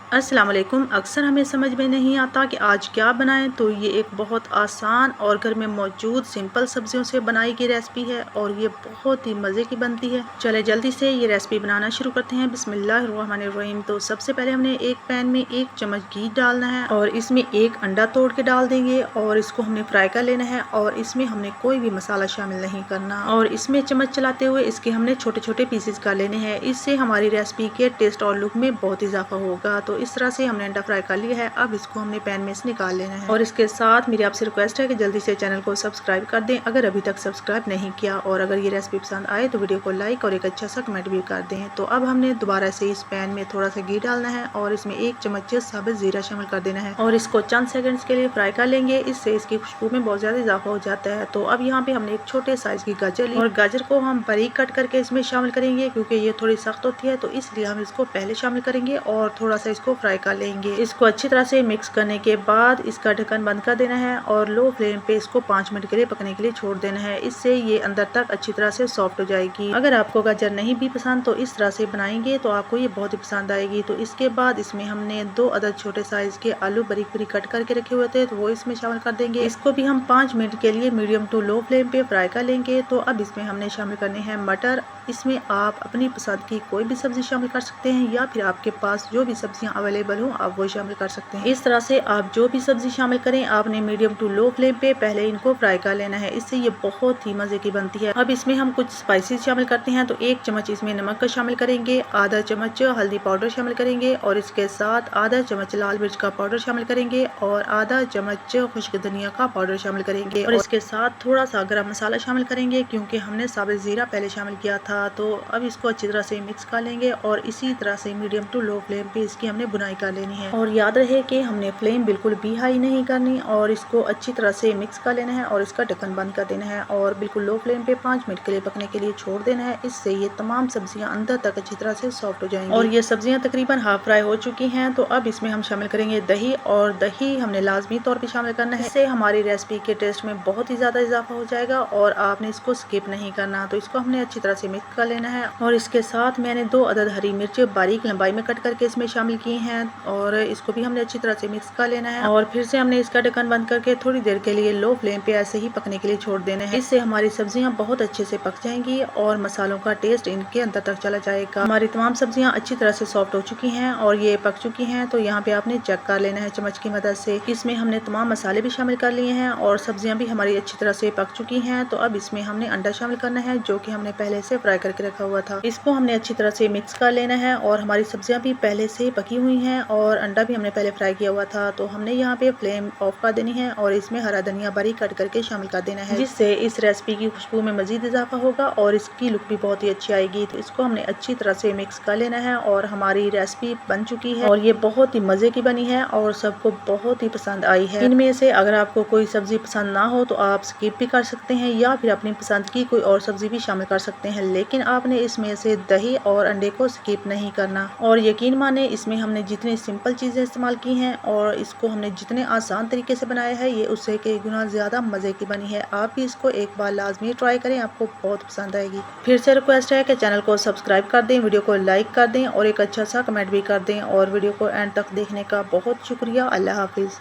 अस्सलाम वालेकुम। अक्सर हमें समझ में नहीं आता कि आज क्या बनाएं, तो ये एक बहुत आसान और घर में मौजूद सिंपल सब्जियों से बनाई गई रेसिपी है और ये बहुत ही मज़े की बनती है। चले जल्दी से ये रेसिपी बनाना शुरू करते हैं। बिस्मिल्लाहिर्रहमानिर्रहीम। तो सबसे पहले हमने एक पैन में 1 चम्मच घी डालना है और इसमें 1 अंडा तोड़ के डाल देंगे और इसको हमने फ्राई कर लेना है और इसमें हमने कोई भी मसाला शामिल नहीं करना और इसमें चम्मच चलाते हुए इसके हमने छोटे छोटे पीसेस कर लेने हैं। इससे हमारी रेसिपी के टेस्ट और लुक में बहुत इजाफा होगा। तो इस तरह से हमने अंडा फ्राई कर लिया है। अब इसको हमने पैन में से निकाल लेना है और इसके साथ मेरी आपसे रिक्वेस्ट है कि जल्दी से चैनल को सब्सक्राइब कर दें अगर अभी तक सब्सक्राइब नहीं किया, और अगर ये रेसिपी पसंद आए तो वीडियो को लाइक और एक अच्छा सा कमेंट भी कर दें। तो अब हमने दोबारा से इस पैन में थोड़ा सा घी डालना है और इसमें 1 चम्मच साबित जीरा शामिल कर देना है और इसको चंद सेकंड्स के लिए फ्राई कर लेंगे। इससे इसकी खुशबू में बहुत ज्यादा इजाफा हो जाता है। तो अब यहाँ पे हमने एक छोटे साइज की गाजर ली और गाजर को हम बारीक कट करके इसमें शामिल करेंगे क्योंकि ये थोड़ी सख्त होती है, तो इसलिए हम इसको पहले शामिल करेंगे और थोड़ा सा इसको फ्राई कर लेंगे। इसको अच्छी तरह से मिक्स करने के बाद इसका ढक्कन बंद कर देना है और लो फ्लेम पे इसको 5 मिनट के लिए पकने के लिए छोड़ देना है। इससे ये अंदर तक अच्छी तरह से सॉफ्ट हो जाएगी। अगर आपको गाजर नहीं भी पसंद तो इस तरह से बनाएंगे तो आपको ये बहुत ही पसंद आएगी। तो इसके बाद इसमें हमने 2 अदद छोटे साइज के आलू बारीक बारीक कट करके रखे हुए थे, तो वो इसमें शामिल कर देंगे। इसको भी हम 5 मिनट के लिए मीडियम टू लो फ्लेम पे फ्राई कर लेंगे। तो अब इसमें हमने शामिल करने हैं मटर। इसमें आप अपनी पसंद की कोई भी सब्जी शामिल कर सकते हैं या फिर आपके पास जो भी सब्जियां अवेलेबल हो आप वो शामिल कर सकते हैं। इस तरह से आप जो भी सब्जी शामिल करें आपने मीडियम टू लो फ्लेम पे पहले इनको फ्राई कर लेना है। इससे ये बहुत ही मजे की बनती है। अब इसमें हम कुछ स्पाइसेस शामिल करते हैं। तो 1 चम्मच इसमें नमक का शामिल करेंगे, आधा चम्मच हल्दी पाउडर शामिल करेंगे और इसके साथ आधा चम्मच लाल मिर्च का पाउडर शामिल करेंगे और आधा चम्मच खुश्क धनिया का पाउडर शामिल करेंगे और इसके साथ थोड़ा सा गरम मसाला शामिल करेंगे क्योंकि हमने साबित जीरा पहले शामिल किया था। तो अब इसको अच्छी तरह से मिक्स कर लेंगे और इसी तरह से मीडियम टू लो फ्लेम पे इसकी हमने बुनाई कर लेनी है। और याद रहे कि हमने फ्लेम बिल्कुल भी हाई नहीं करनी और इसको अच्छी तरह से मिक्स कर लेना है और इसका ढक्कन बंद कर देना है और बिल्कुल लो फ्लेम पे 5 मिनट के लिए पकने के लिए छोड़ देना है। इससे ये तमाम सब्जियां अंदर तक अच्छी तरह से सॉफ्ट हो जाएंगी और ये सब्जियां तकरीबन हाफ फ्राई हो चुकी हैं। तो अब इसमें हम शामिल करेंगे दही और दही हमने लाजमी तौर पर शामिल करना है। इससे हमारी रेसिपी के टेस्ट में बहुत ही ज्यादा इजाफा हो जाएगा और आपने इसको स्किप नहीं करना। तो इसको हमने अच्छी तरह से मिक्स कर लेना है और इसके साथ मैंने 2 अदद हरी मिर्च बारीक लंबाई में कट करके इसमें शामिल की हैं और इसको भी हमने अच्छी तरह से मिक्स कर लेना है और फिर से हमने इसका ढक्कन बंद करके थोड़ी देर के लिए लो फ्लेम पे ऐसे ही पकने के लिए छोड़ देना है। इससे हमारी सब्जियां बहुत अच्छे से पक जाएंगी और मसालों का टेस्ट इनके अंदर तक चला जाएगा। हमारी तमाम सब्जियां अच्छी तरह से सॉफ्ट हो चुकी हैं और ये पक चुकी हैं। तो यहाँ पे आपने चेक कर लेना है चम्मच की मदद से। इसमें हमने तमाम मसाले भी शामिल कर लिए हैं और सब्जियां भी हमारी अच्छी तरह से पक चुकी हैं। तो अब इसमें हमने अंडा शामिल करना है जो कि हमने पहले से फ्राई करके रखा हुआ था। इसको हमने अच्छी तरह से मिक्स कर लेना है और हमारी सब्जियां भी पहले से पकी हुई हैं और अंडा भी हमने पहले फ्राई किया हुआ था। तो हमने यहाँ पे फ्लेम ऑफ कर देनी है और इसमें हरा धनिया बारीक कट करके शामिल कर देना है, जिससे इस रेसिपी की खुशबू में मजीद इजाफा होगा और इसकी लुक भी बहुत ही अच्छी आएगी। तो इसको हमने अच्छी तरह से मिक्स कर लेना है और हमारी रेसिपी बन चुकी है और ये बहुत ही मजे की बनी है और सबको बहुत ही पसंद आई है। इनमें से अगर आपको कोई सब्जी पसंद ना हो तो आप स्किप भी कर सकते हैं या फिर अपनी पसंद की कोई और सब्जी भी शामिल कर सकते हैं, लेकिन आपने इसमें से दही और अंडे को स्किप नहीं करना। और यकीन माने इसमें हमने जितनी सिंपल चीजें इस्तेमाल की हैं और इसको हमने जितने आसान तरीके से बनाया है ये उससे कई गुना ज्यादा मजे की बनी है। आप भी इसको एक बार लाजमी ट्राई करें, आपको बहुत पसंद आएगी। फिर से रिक्वेस्ट है कि चैनल को सब्सक्राइब कर दें, वीडियो को लाइक कर दें और एक अच्छा सा कमेंट भी कर दें और वीडियो को एंड तक देखने का बहुत शुक्रिया। अल्लाह हाफिज।